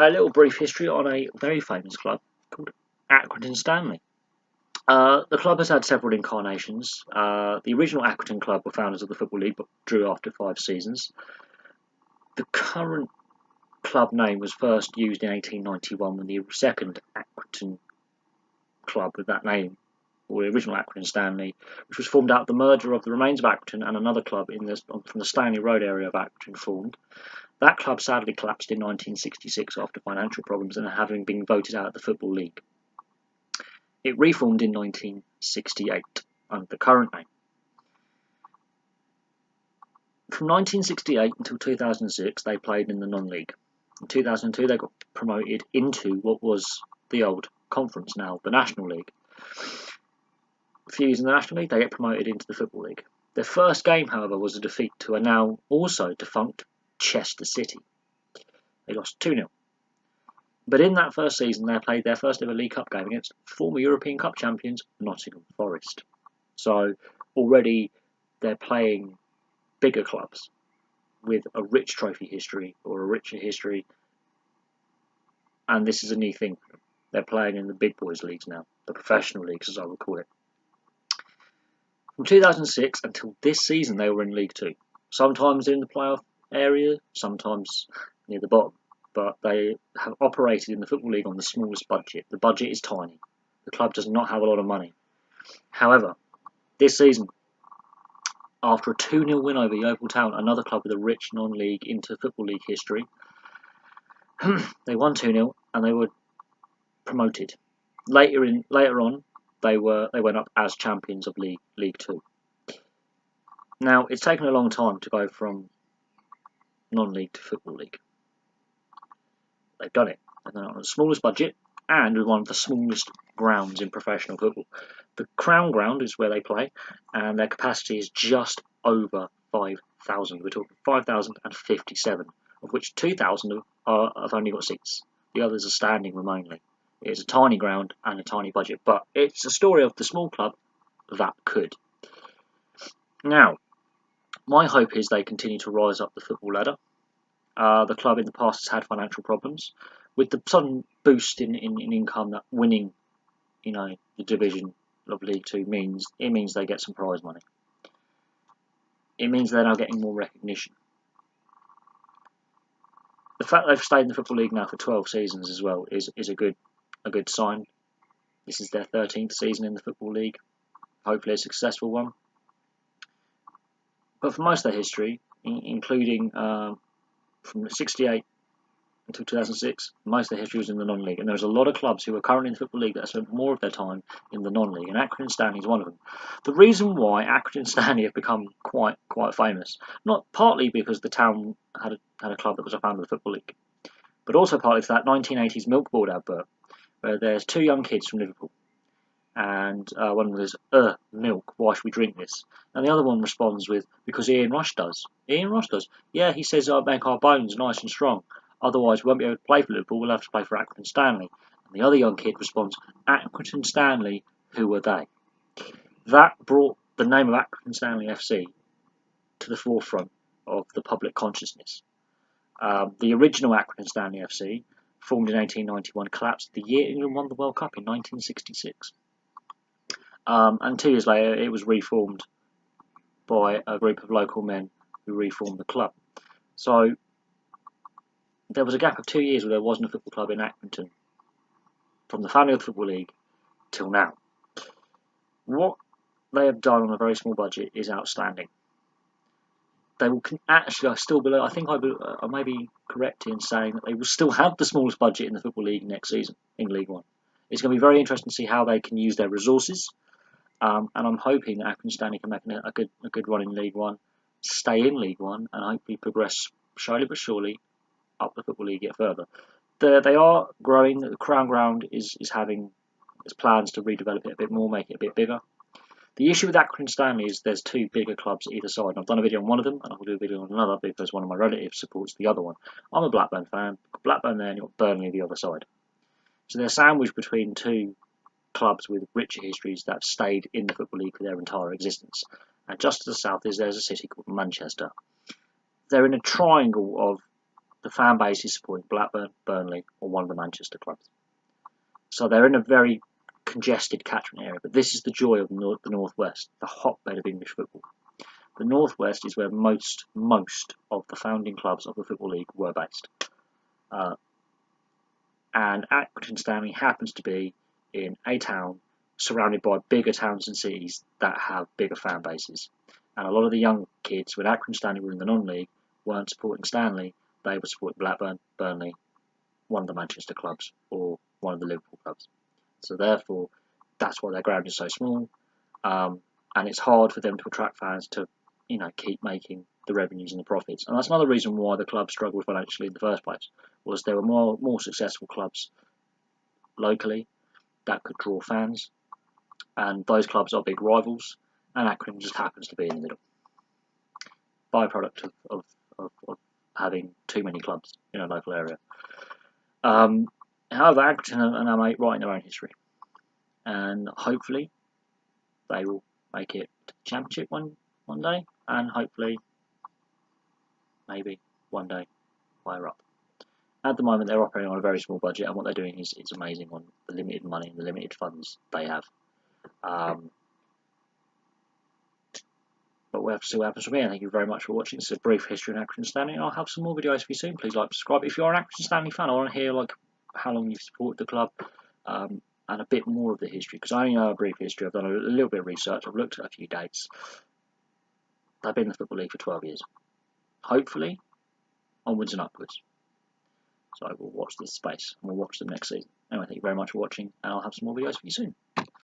A little brief history on a very famous club called Accrington Stanley. The club has had several incarnations. The original Accrington club were founders of the Football League but drew after 5 seasons. The current club name was first used in 1891 when the second Accrington club with that name, or the original Accrington Stanley, which was formed out of the merger of the remains of Accrington and another club from the Stanley Road area of Accrington formed. That club sadly collapsed in 1966 after financial problems and having been voted out of the Football League. It reformed in 1968 under the current name. From 1968 until 2006, they played in the non-league. In 2002, they got promoted into what was the old conference, now the National League. A few years in the National League, they get promoted into the Football League. Their first game, however, was a defeat to a now also defunct Chester City. They lost 2-0. But in that first season, they played their first ever League Cup game against former European Cup champions Nottingham Forest. So already they're playing bigger clubs with a rich trophy history, or a richer history, and this is a new thing for them. They're playing in the big boys leagues now, the professional leagues as I would call it. From 2006 until this season, they were in League 2. Sometimes in the playoff area, sometimes near the bottom, but they have operated in the Football League on the smallest budget. The budget is tiny. The club does not have a lot of money. However, this season, after a 2-0 win over Yeovil Town, another club with a rich non-league into Football League history, they won 2-0 and they were promoted. Later on, they went up as champions of League 2. Now, it's taken a long time to go from non-league to Football League. They've done it. They've done it on the smallest budget and with one of the smallest grounds in professional football. The Crown Ground is where they play, and their capacity is just over 5,000. We're talking 5,057, of which 2,000 have only got seats. The others are standing room only. It's a tiny ground and a tiny budget, but it's a story of the small club that could. Now, my hope is they continue to rise up the football ladder. The club in the past has had financial problems. With the sudden boost in income that winning, the division of League 2 means, it means they get some prize money. It means they're now getting more recognition. The fact they've stayed in the Football League now for 12 seasons as well is a good sign. This is their 13th season in the Football League. Hopefully a successful one. But for most of their history, including from 68 until 2006, most of their history was in the non-league. And there's a lot of clubs who are currently in the Football League that have spent more of their time in the non-league, and Accrington Stanley is one of them. The reason why Accrington Stanley have become quite famous, not partly because the town had a club that was a fan of the Football League, but also partly for that 1980s Milk Board advert, where there's 2 young kids from Liverpool, and one of them goes, milk, why should we drink this? And the other one responds with, because Ian Rush does. Ian Rush does? Yeah, he says I'll make our bones nice and strong. Otherwise, we won't be able to play for Liverpool, we'll have to play for Accrington Stanley. And the other young kid responds, Accrington Stanley, who are they? That brought the name of Accrington Stanley F.C. to the forefront of the public consciousness. The original Accrington Stanley F.C., formed in 1891, collapsed the year England won the World Cup in 1966. And 2 years later, it was reformed by a group of local men who reformed the club. So there was a gap of 2 years where there wasn't a football club in Accrington, from the founding of the Football League till now. What they have done on a very small budget is outstanding. They will actually, I think I may be correct in saying that they will still have the smallest budget in the Football League next season in League 1. It's going to be very interesting to see how they can use their resources, and I'm hoping that Accrington Stanley can make a good run in League 1, stay in League 1, and hopefully progress slowly but surely up the Football League yet further. They are growing. The Crown Ground is having plans to redevelop it a bit more, make it a bit bigger. The issue with Accrington Stanley is there's 2 bigger clubs either side. And I've done a video on one of them, and I'll do a video on another because one of my relatives supports the other one. I'm a Blackburn fan. Blackburn there, and you've got Burnley the other side. So they're sandwiched between 2 clubs with richer histories that have stayed in the Football League for their entire existence. And just to the south there's a city called Manchester. They're in a triangle of the fan base is supporting Blackburn, Burnley, or one of the Manchester clubs. So they're in a very congested catchment area, but this is the joy of the Northwest, the hotbed of English football. The Northwest is where most of the founding clubs of the Football League were based. And Accrington Stanley happens to be in a town surrounded by bigger towns and cities that have bigger fan bases. And a lot of the young kids, when Accrington Stanley were in the non-league, weren't supporting Stanley, they were supporting Blackburn, Burnley, one of the Manchester clubs, or one of the Liverpool clubs. So therefore, that's why their ground is so small, and it's hard for them to attract fans to, keep making the revenues and the profits. And that's another reason why the club struggled financially in the first place, was there were more successful clubs locally that could draw fans, and those clubs are big rivals, and Accrington just happens to be in the middle. Byproduct of having too many clubs in a local area. However, Accrington are now writing their own history, and hopefully they will make it to the Championship one day, and hopefully maybe one day higher up. At the moment, they're operating on a very small budget, and what they're doing is amazing on the limited money and the limited funds they have. But we'll have to see what happens from here. Thank you very much for watching. This is a brief history of Accrington Stanley, and I'll have some more videos for you soon. Please like, subscribe. If you're an Accrington Stanley fan, I want to hear how long you've supported the club, and a bit more of the history, because I only know a brief history. I've done a little bit of research. I've looked at a few dates. They've been in the Football League for 12 years. Hopefully, onwards and upwards. So we'll watch this space, and we'll watch them next season. Anyway, thank you very much for watching, and I'll have some more videos for you soon.